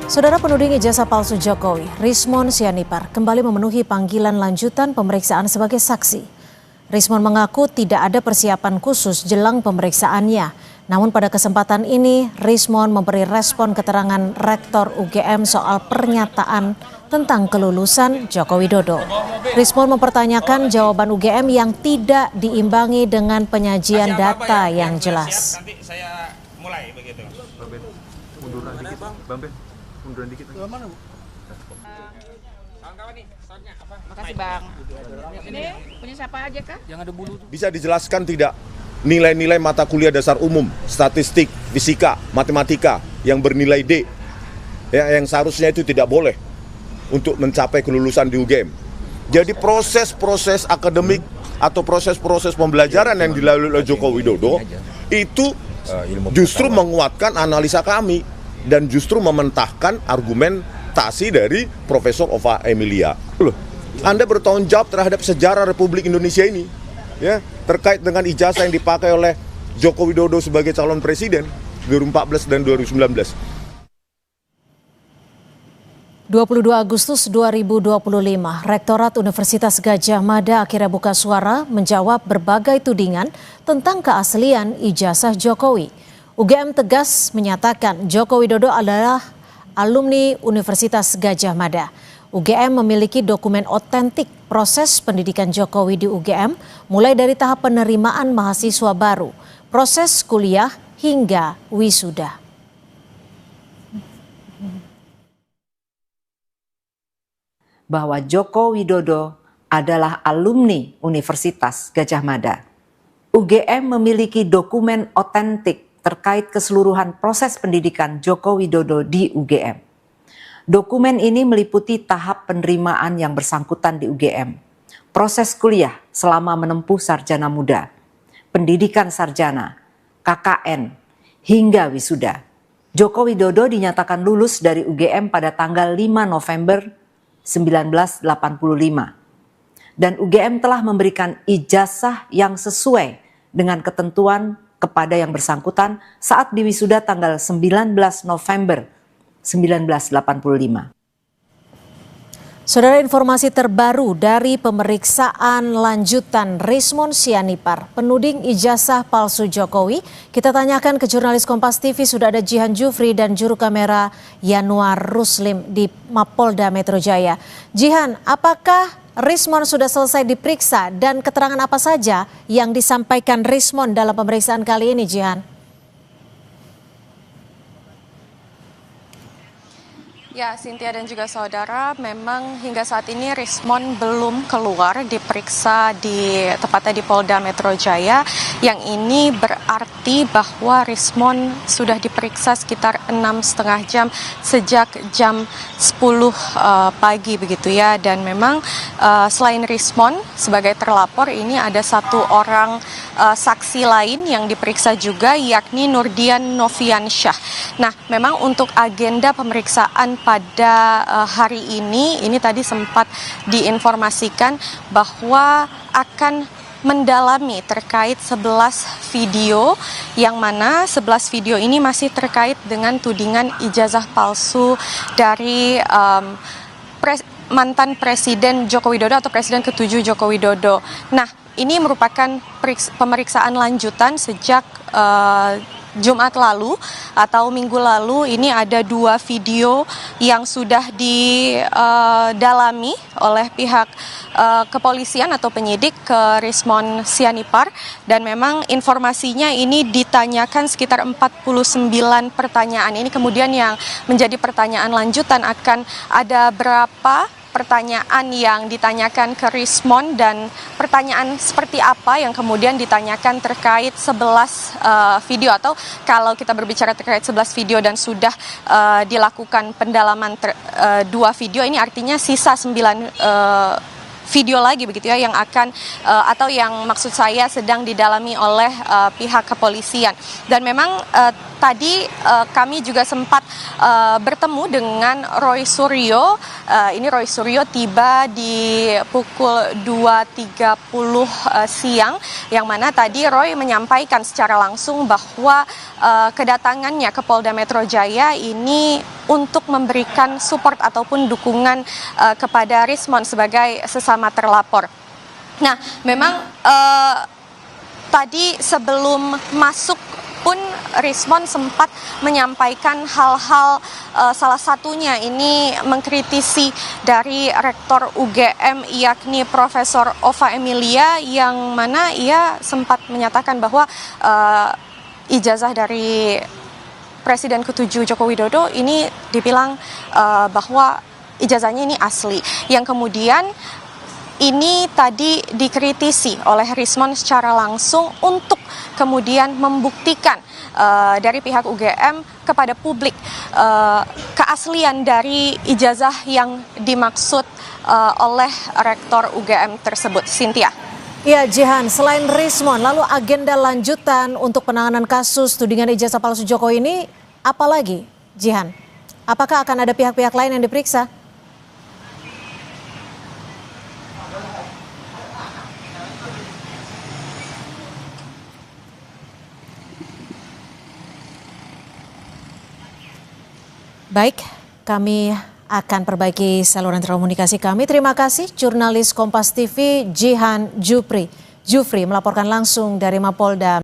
Saudara penuding ijazah palsu Jokowi, Rismon Sianipar, kembali memenuhi panggilan lanjutan pemeriksaan sebagai saksi. Rismon mengaku tidak ada persiapan khusus jelang pemeriksaannya. Namun pada kesempatan ini, Rismon memberi respon keterangan Rektor UGM soal pernyataan tentang kelulusan Joko Widodo. Rismon mempertanyakan jawaban UGM yang tidak diimbangi dengan penyajian data yang jelas. Nanti saya mulai begitu. Munduran dikit, Bang Ben. Munduran dikit. Mana, Bu? Kawan-kawan nih, soalnya apa? Makasih Bang. Ini punya siapa aja kah? Yang ada bulu tuh. Bisa dijelaskan tidak nilai-nilai mata kuliah dasar umum, statistik, fisika, matematika yang bernilai D, yang seharusnya itu tidak boleh untuk mencapai kelulusan di UGM. Jadi proses-proses akademik atau proses-proses pembelajaran yang dilalui oleh Joko Widodo itu justru menguatkan analisa kami dan justru mementahkan argumentasi dari Profesor Ova Emilia. Loh, Anda bertanggung jawab terhadap sejarah Republik Indonesia ini, ya, terkait dengan ijazah yang dipakai oleh Joko Widodo sebagai calon presiden 2014 dan 2019. 22 Agustus 2025, Rektorat Universitas Gadjah Mada akhirnya buka suara menjawab berbagai tudingan tentang keaslian ijazah Jokowi. UGM tegas menyatakan Joko Widodo adalah alumni Universitas Gadjah Mada. UGM memiliki dokumen otentik proses pendidikan Jokowi di UGM, mulai dari tahap penerimaan mahasiswa baru, proses kuliah hingga wisuda. Bahwa Joko Widodo adalah alumni Universitas Gadjah Mada. UGM memiliki dokumen otentik terkait keseluruhan proses pendidikan Joko Widodo di UGM. Dokumen ini meliputi tahap penerimaan yang bersangkutan di UGM, proses kuliah selama menempuh sarjana muda, pendidikan sarjana, KKN, hingga wisuda. Joko Widodo dinyatakan lulus dari UGM pada tanggal 5 November 1985. Dan UGM telah memberikan ijazah yang sesuai dengan ketentuan kepada yang bersangkutan saat diwisuda tanggal 19 November 1985. Saudara, informasi terbaru dari pemeriksaan lanjutan Rismon Sianipar, penuding ijazah palsu Jokowi. Kita tanyakan ke jurnalis Kompas TV, sudah ada Jihan Jufri dan juru kamera Yanuar Ruslim di Mapolda Metro Jaya. Jihan, apakah Rismon sudah selesai diperiksa dan keterangan apa saja yang disampaikan Rismon dalam pemeriksaan kali ini, Jihan? Ya, Cynthia dan juga saudara, memang hingga saat ini Rismon belum keluar diperiksa tepatnya di Polda Metro Jaya. Yang ini berarti bahwa Rismon sudah diperiksa sekitar 6,5 jam sejak jam 10 pagi begitu ya. Dan memang selain Rismon sebagai terlapor, ini ada satu orang saksi lain yang diperiksa juga, yakni Nurdian Noviansyah. Nah, memang untuk agenda pemeriksaan pada hari ini tadi sempat diinformasikan bahwa akan mendalami terkait 11 video, yang mana 11 video ini masih terkait dengan tudingan ijazah palsu dari mantan Presiden Joko Widodo atau Presiden ke-7 Joko Widodo. Nah, ini merupakan pemeriksaan lanjutan sejak Jumat lalu atau minggu lalu. Ini ada 2 video yang sudah didalami oleh pihak kepolisian atau penyidik ke Rismon Sianipar, dan memang informasinya ini ditanyakan sekitar 49 pertanyaan. Ini kemudian yang menjadi pertanyaan lanjutan, akan ada berapa pertanyaan yang ditanyakan ke Rismon dan pertanyaan seperti apa yang kemudian ditanyakan terkait 11 video, atau kalau kita berbicara terkait 11 video dan sudah dilakukan pendalaman 2 video, ini artinya sisa 9 video lagi begitu ya yang akan atau yang maksud saya sedang didalami oleh pihak kepolisian. Dan memang tadi kami juga sempat bertemu dengan Roy Suryo. Ini Roy Suryo tiba di pukul 2.30 siang, yang mana tadi Roy menyampaikan secara langsung bahwa kedatangannya ke Polda Metro Jaya ini untuk memberikan support ataupun dukungan kepada Rismon sebagai sesama terlapor. Nah, memang tadi sebelum masuk pun Rismon sempat menyampaikan hal-hal, salah satunya ini mengkritisi dari Rektor UGM yakni Profesor Ova Emilia, yang mana ia sempat menyatakan bahwa ijazah dari Presiden ke-7 Joko Widodo ini dibilang bahwa ijazahnya ini asli, yang kemudian ini tadi dikritisi oleh Rismon secara langsung untuk kemudian membuktikan dari pihak UGM kepada publik keaslian dari ijazah yang dimaksud oleh Rektor UGM tersebut. Cynthia. Ya, Jihan, selain Rismon, lalu agenda lanjutan untuk penanganan kasus tudingan ijazah palsu Jokowi ini apa lagi, Jihan? Apakah akan ada pihak-pihak lain yang diperiksa? Baik, kami akan perbaiki saluran komunikasi kami. Terima kasih jurnalis Kompas TV Jihan Jufri melaporkan langsung dari Mapolda